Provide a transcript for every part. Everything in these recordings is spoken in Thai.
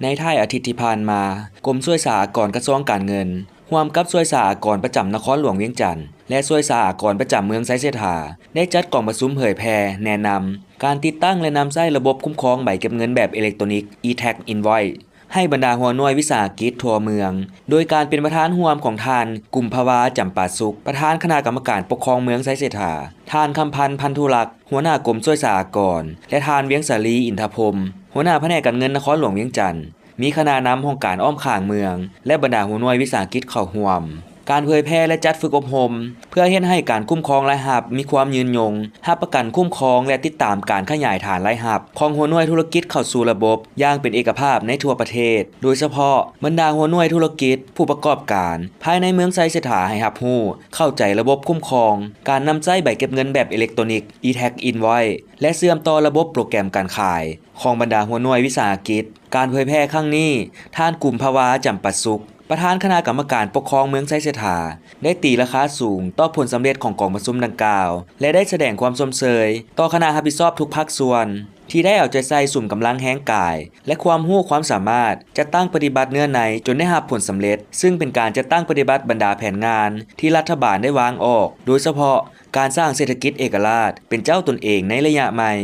ในท้ายอาทิตย์ที่ผ่านมากรมช่วยสหกรณ์กระทรวงการเงินร่วมกับช่วยสหกรณ์ประจำนครหลวงเวียงจันทน์และช่วยสหกรณ์ประจำเมืองไซเสถาได้จัดกล่องประชุมเผยแพร่แนะนำการติดตั้งและนำใช้ระบบคุ้มครองใบเก็บเงินแบบอิเล็กทรอนิกส์ e-tax invoice ให้บรรดาหัวหน่วยวิสาหกิจทั่วเมืองโดยการเป็นประธานร่วมของท่านกุมภาวาจำปาสุขประธานคณะกรรมการปกครองเมืองไซเสถาท่านคำพันธ์พันธุรักษ์หัวหน้ากรมช่วยสหกรณ์และท่านเวียงสาลีอินทพรหมหัวหน้าแผนกการเงินนครหลวงเวียงจันทน์มีคณะนำของการอ้อมข้างเมืองและบรรดาหัวหน่วยวิสาหกิจเข้าร่วมการเผยแพร่และจัดฝึกอบรมเพื่อเฮ็ดให้การคุ้มครองรายรับมีความยืนยงรับประกันคุ้มครองและติดตามการขยายฐานรายรับของหัวหน่วยธุรกิจเข้าสู่ระบบอย่างเป็นเอกภาพในทั่วประเทศโดยเฉพาะบรรดาหัวหน่วยธุรกิจผู้ประกอบการภายในเมืองไซเสถาให้รับรู้เข้าใจระบบคุ้มครองการนำใช้ใบเก็บเงินแบบอิเล็กทรอนิกส์ e-tax invoice และเชื่อมต่อระบบโปรแกรมการขายของบรรดาหัวหน่วยวิสาหกิจการเผยแพร่ครั้งนี้ท่านกุมภาวาจำปาสุขประธานคณะกรรมการปกครองเมืองไซเสถาได้ตีราคาสูงต่อผลสำเร็จของกองประชุมดังกล่าวและได้แสดงความชมเชยต่อคณะรับผิดชอบทุกภาคส่วนที่ได้เอาใจใส่สุ่มกำลังแห้งกายและความรู้ความสามารถจะตั้งปฏิบัติเนื้อในจนได้รับผลสำเร็จซึ่งเป็นการจะตั้งปฏิบัติบรรดาแผนงานที่รัฐบาลได้วางออกโดยเฉพาะการสร้างเศรษฐกิจเอกราชเป็นเจ้าตนเองในระยะใหม่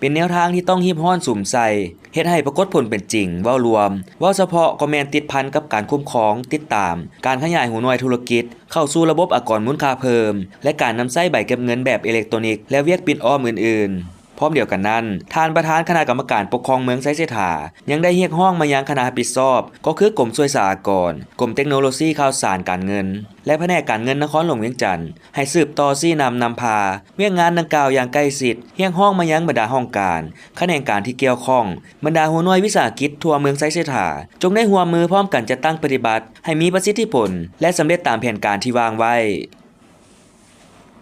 เป็นแนวทางที่ต้องฮีบฮ้อนสุ่มใส่เฮ็ดให้ปรากฏผลเป็นจริงเว้ารวมเว้าเฉพาะก็แม่นติดพันกับการคุ้มครองติดตามการขยายหัวหน่วยธุรกิจเข้าสู่ระบบอากรมูลค่าเพิ่มและการนำใช้ใบเก็บเงินแบบอิเล็กทรอนิกส์และเวียกปิดอ้อมอื่นๆพร้อมเดียวกันนั้นท่านประธานคณะกรรมการปกครองเมืองไซเสถายังได้เรียกร้องมายังคณะรับผิดชอบก็คือกรมช่วยสหกรณ์กรมเทคโนโลยีข่าวสารการเงินและแผนกการเงินนครหลวงเวียงจันทน์ให้สืบต่อซี่นำพาเวียกงานดังกล่าวอย่างใกล้ชิดเรียกร้องมายังบรรดาห้องการแขนงการที่เกี่ยวข้องบรรดาหัวหน่วยวิสาหกิจทั่วเมืองไซเสถาจงได้ร่วมมือพร้อมกันจัดตั้งปฏิบัติให้มีประสิทธิผลและสำเร็จตามแผนการที่วางไว้